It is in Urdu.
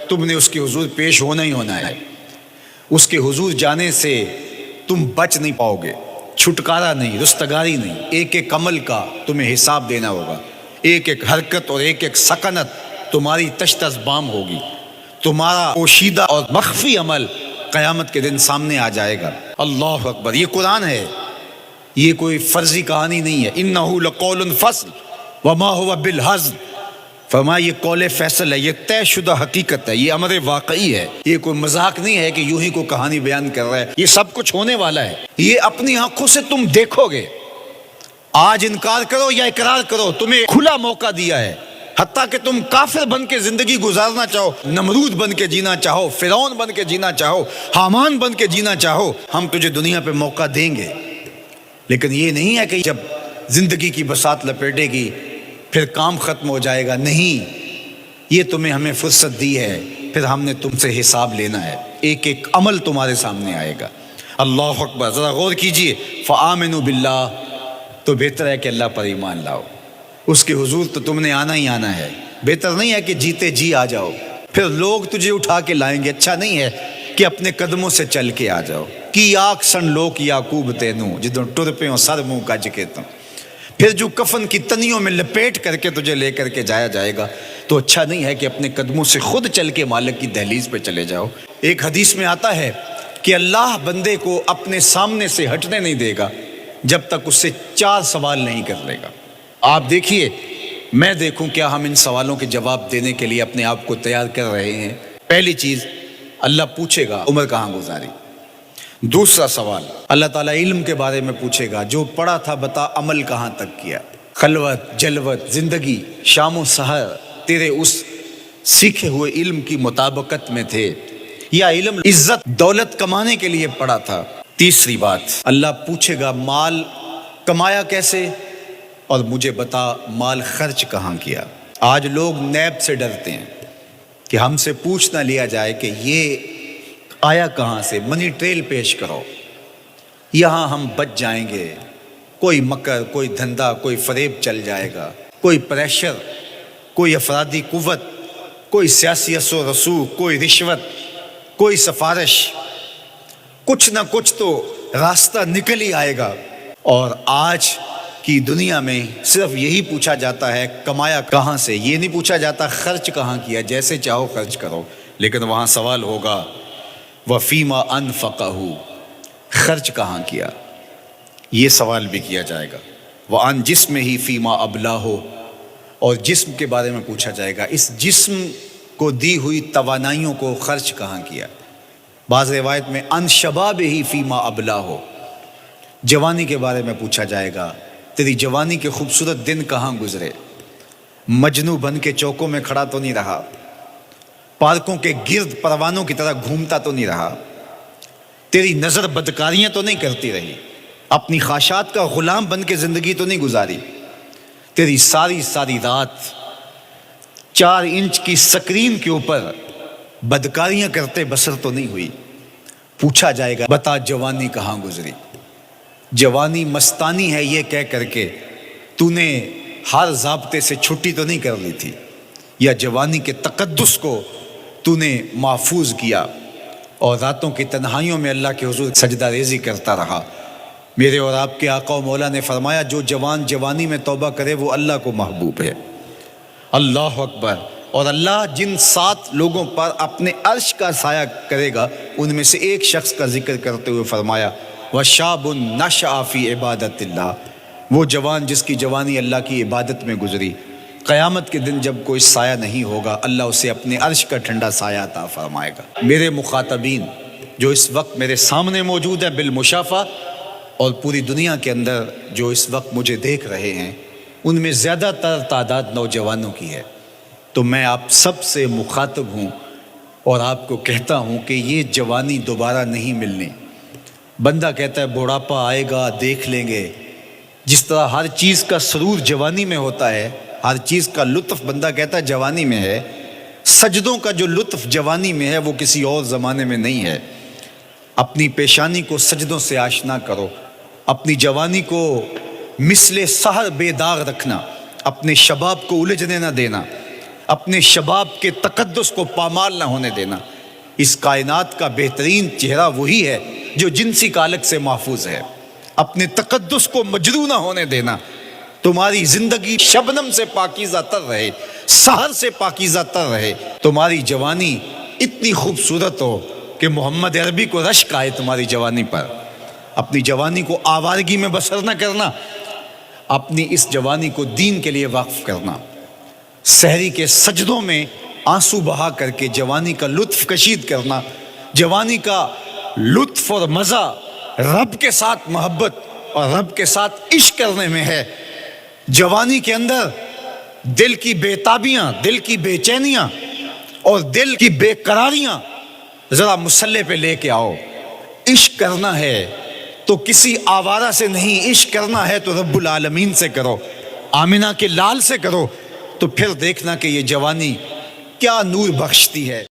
تم نے اس کے حضور پیش ہونا ہی ہونا ہے۔ اس کے حضور جانے سے تم بچ نہیں پاؤ گے، چھٹکارا نہیں، رستگاری نہیں۔ ایک ایک عمل کا تمہیں حساب دینا ہوگا، ایک ایک حرکت اور ایک ایک سکنت تمہاری تشت ازبام ہوگی۔ تمہارا پوشیدہ اور مخفی عمل قیامت کے دن سامنے آ جائے گا۔ اللہ اکبر، یہ قرآن ہے، یہ کوئی فرضی کہانی نہیں ہے۔ انہ لقول فصل وما هو بالہزل، فرمایا یہ قول فیصل ہے، یہ طے شدہ حقیقت ہے، یہ امر واقعی ہے، یہ کوئی مذاق نہیں ہے کہ یوں ہی کوئی کہانی بیان کر رہا ہے، یہ سب کچھ ہونے والا ہے، یہ اپنی آنکھوں سے تم دیکھو گے۔ آج انکار کرو یا اقرار کرو، تمہیں کھلا موقع دیا ہے، حتیٰ کہ تم کافر بن کے زندگی گزارنا چاہو، نمرود بن کے جینا چاہو، فرعون بن کے جینا چاہو، حامان بن کے جینا چاہو، ہم تجھے دنیا پہ موقع دیں گے۔ لیکن یہ نہیں ہے کہ جب زندگی کی بساط لپیٹے گی پھر کام ختم ہو جائے گا، نہیں، یہ تمہیں ہمیں فرصت دی ہے، پھر ہم نے تم سے حساب لینا ہے، ایک ایک عمل تمہارے سامنے آئے گا۔ اللہ اکبر، ذرا غور کیجئے، فآمنوا باللہ، تو بہتر ہے کہ اللہ پر ایمان لاؤ، اس کے حضور تو تم نے آنا ہی آنا ہے۔ بہتر نہیں ہے کہ جیتے جی آ جاؤ، پھر لوگ تجھے اٹھا کے لائیں گے، اچھا نہیں ہے کہ اپنے قدموں سے چل کے آ جاؤ۔ کی آگ سن لوک یعقوب تینوں، جدوں ٹر پہ ہوں سر منہ کج کے تم، پھر جو کفن کی تنیوں میں لپیٹ کر کے تجھے لے کر کے جایا جائے گا، تو اچھا نہیں ہے کہ اپنے قدموں سے خود چل کے مالک کی دہلیز پہ چلے جاؤ۔ ایک حدیث میں آتا ہے کہ اللہ بندے کو اپنے سامنے سے ہٹنے نہیں دے گا جب تک اس سے 4 سوال نہیں کر لے گا۔ آپ دیکھیے، میں دیکھوں کیا ہم ان سوالوں کے جواب دینے کے لیے اپنے آپ کو تیار کر رہے ہیں۔ پہلی چیز، اللہ پوچھے گا عمر کہاں گزاری۔ دوسرا سوال، اللہ تعالیٰ علم کے بارے میں پوچھے گا، جو پڑھا تھا بتا عمل کہاں تک کیا۔ خلوت، جلوت، زندگی، شام و سحر تیرے اس سیکھے ہوئے علم کی مطابقت میں تھے، یا علم عزت دولت کمانے کے لیے پڑھا تھا۔ تیسری بات، اللہ پوچھے گا مال کمایا کیسے، اور مجھے بتا مال خرچ کہاں کیا۔ آج لوگ نیب سے ڈرتے ہیں کہ ہم سے پوچھ نہ لیا جائے کہ یہ آیا کہاں سے، منی ٹریل پیش کرو، یہاں ہم بچ جائیں گے۔ کوئی مکر، کوئی دھندا، کوئی فریب چل جائے گا، کوئی پریشر، کوئی افرادی قوت، کوئی سیاسی اثر و رسوخ، کوئی رشوت، کوئی سفارش، کچھ نہ کچھ تو راستہ نکل ہی آئے گا۔ اور آج کی دنیا میں صرف یہی پوچھا جاتا ہے کمایا کہاں سے، یہ نہیں پوچھا جاتا خرچ کہاں کیا۔ جیسے چاہو خرچ کرو، لیکن وہاں سوال ہوگا وفیما انفقہ، خرچ کہاں کیا، یہ سوال بھی کیا جائے گا۔ وعن جسم ہی فیما ابلاہ، اور جسم کے بارے میں پوچھا جائے گا، اس جسم کو دی ہوئی توانائیوں کو خرچ کہاں کیا۔ بعض روایت میں ان شباب ہی فیما ابلاہ، جوانی کے بارے میں پوچھا جائے گا، تیری جوانی کے خوبصورت دن کہاں گزرے، مجنو بن کے چوکوں میں کھڑا تو نہیں رہا، پارکوں کے گرد پروانوں کی طرح گھومتا تو نہیں رہا، تیری نظر بدکاریاں تو نہیں کرتی رہی، اپنی خواہشات کا غلام بن کے زندگی تو نہیں گزاری، تیری ساری ساری رات 4 انچ کی سکرین کے اوپر بدکاریاں کرتے بسر تو نہیں ہوئی۔ پوچھا جائے گا بتا جوانی کہاں گزری۔ جوانی مستانی ہے یہ کہہ کر کے تو نے ہر ضابطے سے چھٹی تو نہیں کر لی تھی، یا جوانی کے تقدس کو تو نے محفوظ کیا اور راتوں کی تنہائیوں میں اللہ کے حضور سجدہ ریزی کرتا رہا۔ میرے اور آپ کے آقا و مولا نے فرمایا جو جوان جوانی میں توبہ کرے وہ اللہ کو محبوب ہے۔ اللہ اکبر۔ اور اللہ جن 7 لوگوں پر اپنے عرش کا سایہ کرے گا ان میں سے ایک شخص کا ذکر کرتے ہوئے فرمایا وَشَابٌ نَشَأَ فِي عِبَادَةِ اللَّهِ، وہ جوان جس کی جوانی اللہ کی عبادت میں گزری، قیامت کے دن جب کوئی سایہ نہیں ہوگا اللہ اسے اپنے عرش کا ٹھنڈا سایہ عطا فرمائے گا۔ میرے مخاطبین جو اس وقت میرے سامنے موجود ہیں بالمشافہ، اور پوری دنیا کے اندر جو اس وقت مجھے دیکھ رہے ہیں، ان میں زیادہ تر تعداد نوجوانوں کی ہے، تو میں آپ سب سے مخاطب ہوں اور آپ کو کہتا ہوں کہ یہ جوانی دوبارہ نہیں ملنی۔ بندہ کہتا ہے بڑھاپا آئے گا دیکھ لیں گے، جس طرح ہر چیز کا سرور جوانی میں ہوتا ہے، ہر چیز کا لطف بندہ کہتا ہے جوانی میں ہے، سجدوں کا جو لطف جوانی میں ہے وہ کسی اور زمانے میں نہیں ہے۔ اپنی پیشانی کو سجدوں سے آشنا کرو، اپنی جوانی کو مثل سحر بے داغ رکھنا، اپنے شباب کو الجھنے نہ دینا، اپنے شباب کے تقدس کو پامال نہ ہونے دینا۔ اس کائنات کا بہترین چہرہ وہی ہے جو جنسی کالک سے محفوظ ہے۔ اپنے تقدس کو مجروح نہ ہونے دینا۔ تمہاری زندگی شبنم سے پاکیزہ تر رہے، سحر سے پاکیزہ تر رہے۔ تمہاری جوانی اتنی خوبصورت ہو کہ محمد عربی کو رشک آئے تمہاری جوانی پر۔ اپنی جوانی کو آوارگی میں بسر نہ کرنا، اپنی اس جوانی کو دین کے لیے وقف کرنا۔ سحری کے سجدوں میں آنسو بہا کر کے جوانی کا لطف کشید کرنا۔ جوانی کا لطف اور مزہ رب کے ساتھ محبت اور رب کے ساتھ عشق کرنے میں ہے۔ جوانی کے اندر دل کی بےتابیاں، دل کی بے چینیاں اور دل کی بے قراریاں ذرا مسلح پہ لے کے آؤ۔ عشق کرنا ہے تو کسی آوارہ سے نہیں، عشق کرنا ہے تو رب العالمین سے کرو، آمنہ کے لال سے کرو، تو پھر دیکھنا کہ یہ جوانی کیا نور بخشتی ہے۔